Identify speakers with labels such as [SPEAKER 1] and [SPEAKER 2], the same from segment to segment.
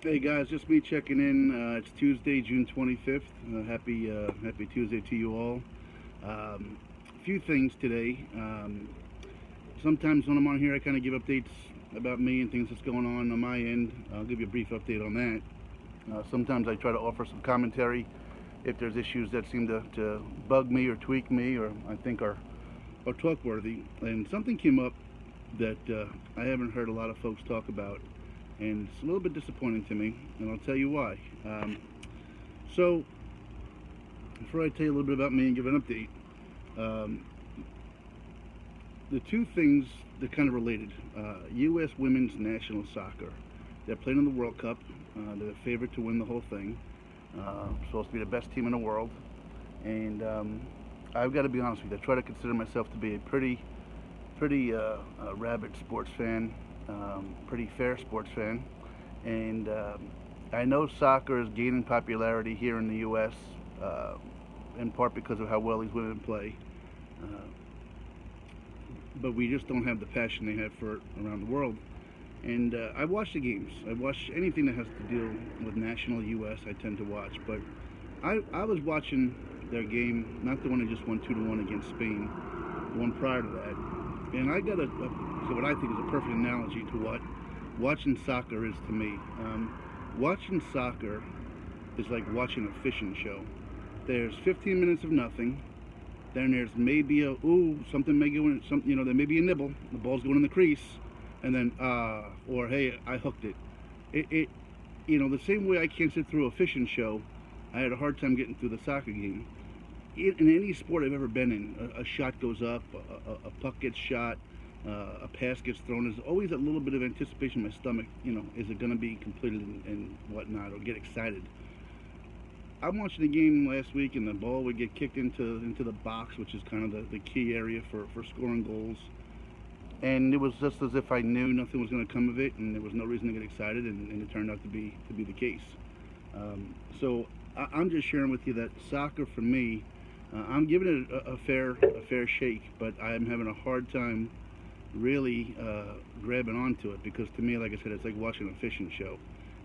[SPEAKER 1] Hey guys, just me checking in. It's Tuesday, June 25th. Happy Tuesday to you all. A few things today. Sometimes when I'm on here, I kind of give updates about me and things that's going on my end. I'll give you a brief update on that. Sometimes I try to offer some commentary if there's issues that seem to bug me or tweak me or I think are talk worthy. And something came up that I haven't heard a lot of folks talk about, and it's a little bit disappointing to me, and I'll tell you why. So, before I tell you a little bit about me and give an update, um, the two things that kind of related: U.S. women's national soccer. They're playing in the World Cup. They're the favorite to win the whole thing. Supposed to be the best team in the world, and I've got to be honest with you. I try to consider myself to be a pretty rabid sports fan, pretty fair sports fan, and I know soccer is gaining popularity here in the U.S. In part because of how well these women play, uh, but we just don't have the passion they have for it around the world. And I watch the games. I watch anything that has to deal with national U.S. I tend to watch, but I was watching their game, not the one that just won 2-1 against Spain, the one prior to that. And I got so what I think is a perfect analogy to what watching soccer is to me. Watching soccer is like watching a fishing show. There's 15 minutes of nothing. Then there's maybe something may go in, there may be a nibble. The ball's going in the crease, and then or hey, I hooked it. It the same way I can't sit through a fishing show, I had a hard time getting through the soccer game. In any sport I've ever been in, a shot goes up, a puck gets shot, a pass gets thrown. There's always a little bit of anticipation in my stomach. Is it going to be completed and whatnot, or get excited. I'm watching the game last week, and the ball would get kicked into the box, which is kind of the key area for scoring goals. And it was just as if I knew nothing was going to come of it, and there was no reason to get excited, and it turned out to be the case. So I'm just sharing with you that soccer for me. I'm giving it a fair shake, but I'm having a hard time really grabbing onto it, because to me, like I said, it's like watching a fishing show.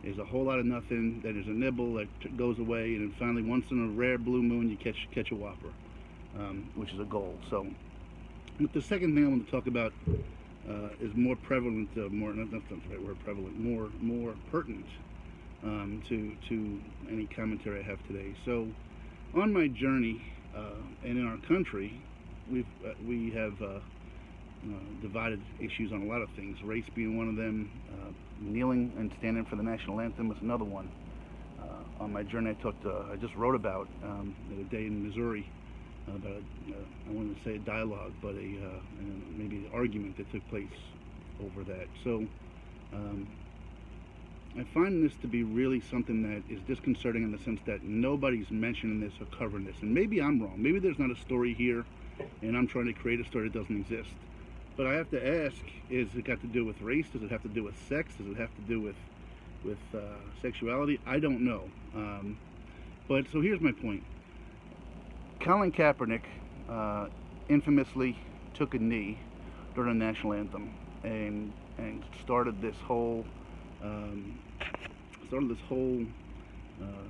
[SPEAKER 1] There's a whole lot of nothing, then there's a nibble that goes away, and then finally, once in a rare blue moon, you catch a whopper, which is a goal. So, but the second thing I want to talk about is more prevalent, more not that's the right word, prevalent, more pertinent to any commentary I have today. So, on my journey. And in our country, we have divided issues on a lot of things. Race being one of them. Kneeling and standing for the national anthem is another one. On my journey, I just wrote about the other day in Missouri about I wouldn't say a dialogue, but maybe an argument that took place over that. So. I find this to be really something that is disconcerting, in the sense that nobody's mentioning this or covering this. And maybe I'm wrong. Maybe there's not a story here, and I'm trying to create a story that doesn't exist. But I have to ask, is it got to do with race? Does it have to do with sex? Does it have to do with sexuality? I don't know. But so here's my point. Colin Kaepernick infamously took a knee during the national anthem and started this whole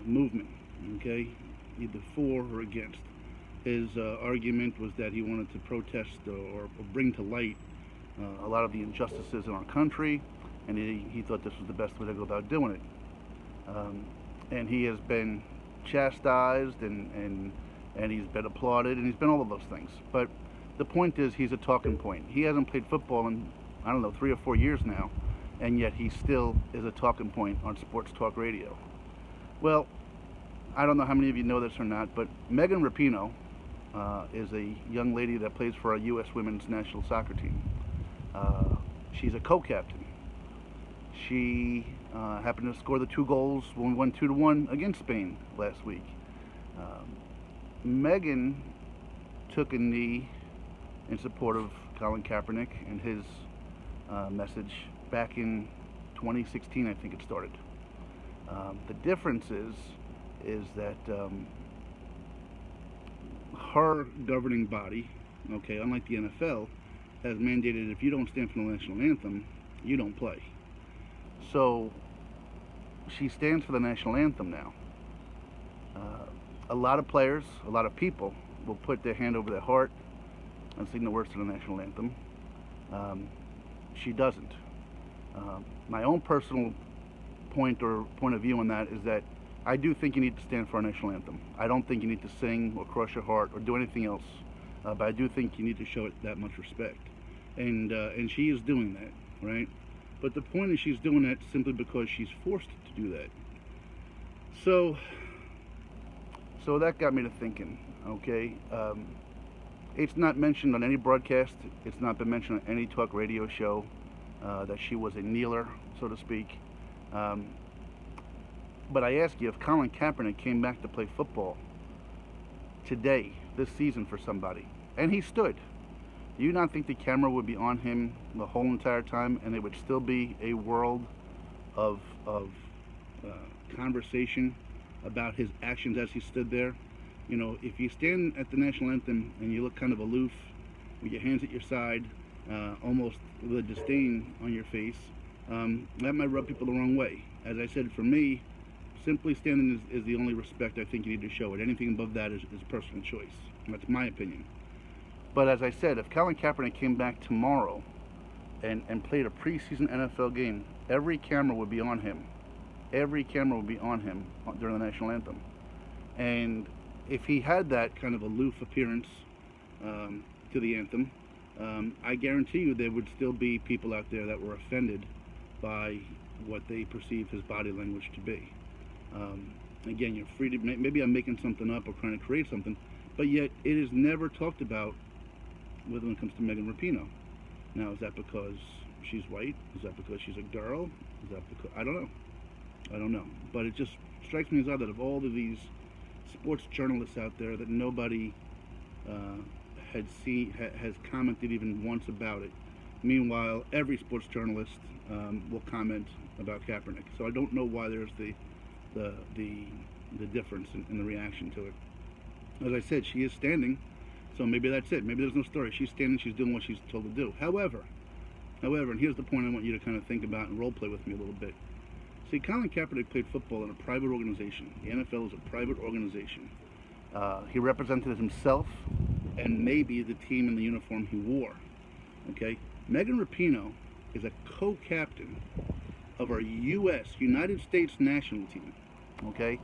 [SPEAKER 1] movement, okay, either for or against. His argument was that he wanted to protest or bring to light a lot of the injustices in our country, and he thought this was the best way to go about doing it. And he has been chastised, and he's been applauded, and he's been all of those things. But the point is, he's a talking point. He hasn't played football in, I don't know, 3 or 4 years now, and yet he still is a talking point on sports talk radio. Well, I don't know how many of you know this or not, but Megan Rapinoe is a young lady that plays for our U.S. women's national soccer team. She's a co-captain. She happened to score the 2 goals when we won 2-1 against Spain last week. Megan took a knee in support of Colin Kaepernick and his message back in 2016, I think it started. The difference is that her governing body, okay, unlike the NFL, has mandated if you don't stand for the national anthem, you don't play. So she stands for the national anthem now. A lot of players, a lot of people will put their hand over their heart and sing the words to the national anthem. She doesn't. My own personal point of view on that is that I do think you need to stand for our national anthem. I don't think you need to sing or cross your heart or do anything else, but I do think you need to show it that much respect, and she is doing that, right? But the point is, she's doing that simply because she's forced to do that. So that got me to thinking. Okay, it's not mentioned on any broadcast. It's not been mentioned on any talk radio show that she was a kneeler, so to speak. But I ask you, if Colin Kaepernick came back to play football today, this season, for somebody, and he stood, do you not think the camera would be on him the whole entire time, and there would still be a world of conversation about his actions as he stood there? You know, if you stand at the national anthem and you look kind of aloof, with your hands at your side, almost with a disdain on your face, that might rub people the wrong way. As I said, for me, simply standing is the only respect I think you need to show it. Anything above that is personal choice. That's my opinion. But as I said, if Colin Kaepernick came back tomorrow and played a preseason NFL game, every camera would be on him. Every camera would be on him during the national anthem. And if he had that kind of aloof appearance to the anthem, I guarantee you there would still be people out there that were offended by what they perceive his body language to be. Again, you're free to, maybe I'm making something up or trying to create something, but yet it is never talked about when it comes to Megan Rapinoe. Now, is that because she's white? Is that because she's a girl? Is that because, I don't know. But it just strikes me as odd that of all of these sports journalists out there, that nobody has commented even once about it. Meanwhile, every sports journalist will comment about Kaepernick. So I don't know why there's the difference in the reaction to it. As I said, she is standing, so maybe that's it. Maybe there's no story. She's standing, she's doing what she's told to do. However, and here's the point I want you to kind of think about and role play with me a little bit. See, Colin Kaepernick played football in a private organization. The NFL is a private organization. He represented himself and maybe the team in the uniform he wore. Okay? Megan Rapinoe is a co-captain of our United States national team. Okay?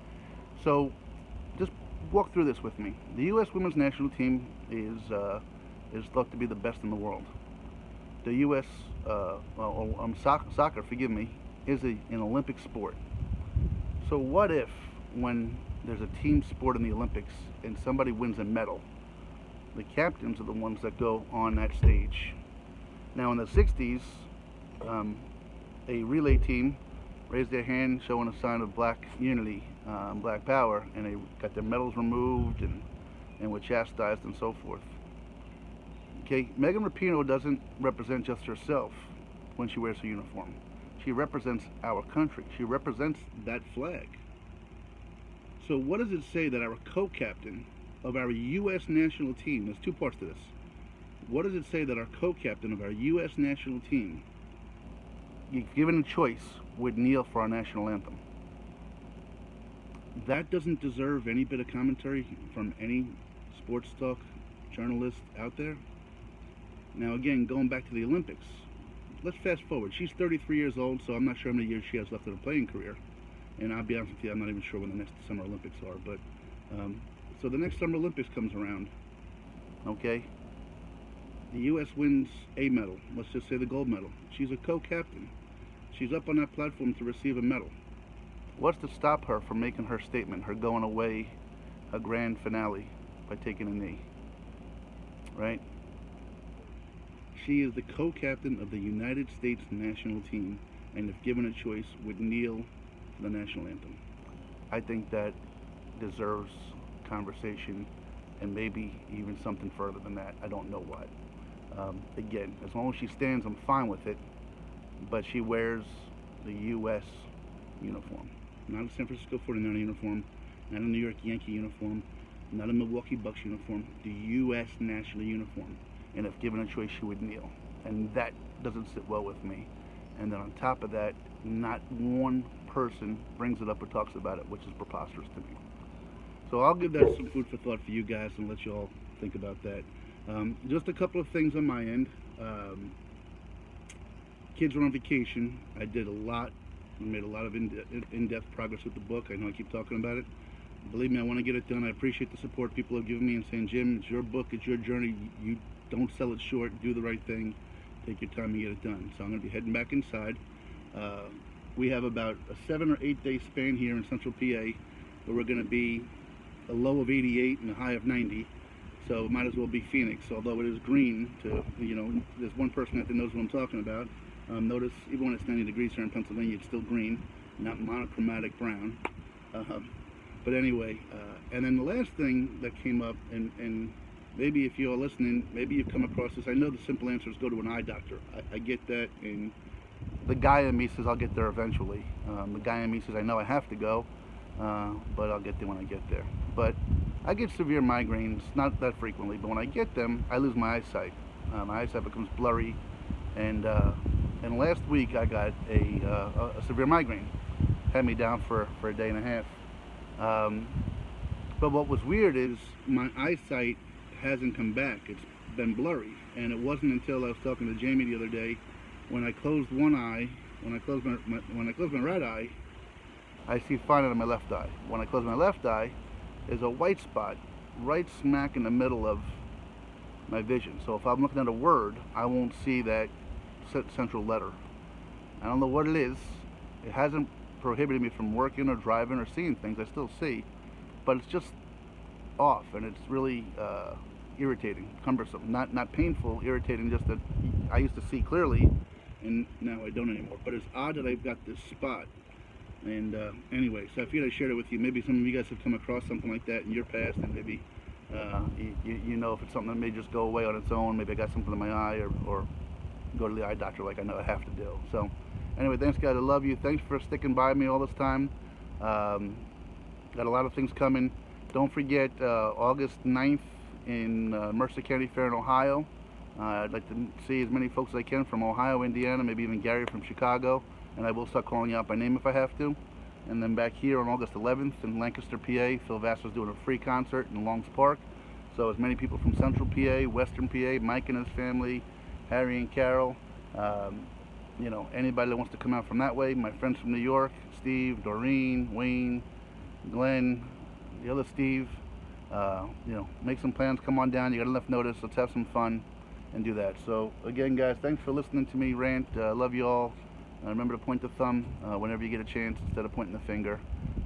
[SPEAKER 1] So, just walk through this with me. The U.S. women's national team is thought to be the best in the world. The U.S. Soccer, forgive me, is an Olympic sport. So what if, when there's a team sport in the Olympics and somebody wins a medal, the captains are the ones that go on that stage? Now, in the 60s, a relay team raised their hand showing a sign of black unity, black power, and they got their medals removed and were chastised and so forth. Okay, Megan Rapinoe doesn't represent just herself when she wears her uniform. She represents our country. She represents that flag. So what does it say that our co-captain of our U.S. national team, there's two parts to this. What does it say that our co-captain of our U.S. national team, given a choice, would kneel for our national anthem? That doesn't deserve any bit of commentary from any sports talk journalist out there. Now again, going back to the Olympics, let's fast forward. She's 33 years old, so I'm not sure how many years she has left in her playing career. And I'll be honest with you, I'm not even sure when the next Summer Olympics are. But so the next Summer Olympics comes around, okay? The U.S. wins a medal. Let's just say the gold medal. She's a co-captain. She's up on that platform to receive a medal. What's to stop her from making her statement, her going away, her grand finale, by taking a knee? Right? She is the co-captain of the United States national team, and if given a choice, would kneel for the national anthem. I think that deserves conversation, and maybe even something further than that. I don't know what. Again, as long as she stands, I'm fine with it, but she wears the U.S. uniform. Not a San Francisco 49er uniform, not a New York Yankee uniform, not a Milwaukee Bucks uniform, the U.S. national uniform. And if given a choice, she would kneel. And that doesn't sit well with me. and then on top of that, not one person brings it up or talks about it, which is preposterous to me. So I'll give that some food for thought for you guys and let you all think about that. Just a couple of things on my end. Kids were on vacation. I did a lot. I made a lot of in-depth progress with the book. I know I keep talking about it. Believe me, I want to get it done. I appreciate the support people have given me and saying, Jim, it's your book, it's your journey. You don't sell it short. Do the right thing. Take your time and get it done. So I'm going to be heading back inside. We have about a 7 or 8 day span here in Central PA where we're going to be a low of 88 and a high of 90. So it might as well be Phoenix, although it is green. There's one person that knows what I'm talking about. Notice even when it's 90 degrees here in Pennsylvania, it's still green, not monochromatic brown. But anyway, and then the last thing that came up, and maybe if you're listening, maybe you've come across this. I know the simple answer is go to an eye doctor. I get that, and the guy in me says I'll get there eventually. The guy in me says I know I have to go, but I'll get there when I get there. But I get severe migraines, not that frequently, but when I get them, I lose my eyesight. My eyesight becomes blurry, and last week I got a severe migraine. Had me down for a day and a half. But what was weird is my eyesight hasn't come back. It's been blurry, and it wasn't until I was talking to Jamie the other day when I closed one eye. When I closed my right eye, I see fine out of my left eye. When I close my left eye, there's a white spot right smack in the middle of my vision. So if I'm looking at a word, I won't see that central letter. I don't know what it is. It hasn't prohibited me from working or driving or seeing things. I still see, but it's just off, and it's really irritating, cumbersome, not painful, irritating. Just that I used to see clearly, and now I don't anymore. But it's odd that I've got this spot. And anyway, so I figured I'd share it with you. Maybe some of you guys have come across something like that in your past, and maybe you know if it's something that may just go away on its own. Maybe I got something in my eye, or go to the eye doctor like I know I have to do. So anyway, thanks guys, I love you. Thanks for sticking by me all this time. Got a lot of things coming. Don't forget August 9th in Mercer County Fair in Ohio. I'd like to see as many folks as I can from Ohio, Indiana, maybe even Gary from Chicago, and I will start calling you out by name if I have to. And then back here on August 11th in Lancaster, PA, Phil Vassar's doing a free concert in Longs Park. So as many people from Central PA, Western PA, Mike and his family, Harry and Carol, anybody that wants to come out from that way, my friends from New York, Steve, Doreen, Wayne, Glenn, the other Steve, make some plans, come on down, you got enough notice, let's have some fun and do that. So again guys, thanks for listening to me rant. Love you all. Remember to point the thumb whenever you get a chance instead of pointing the finger,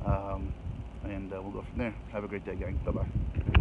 [SPEAKER 1] and we'll go from there. Have a great day, gang. Bye bye.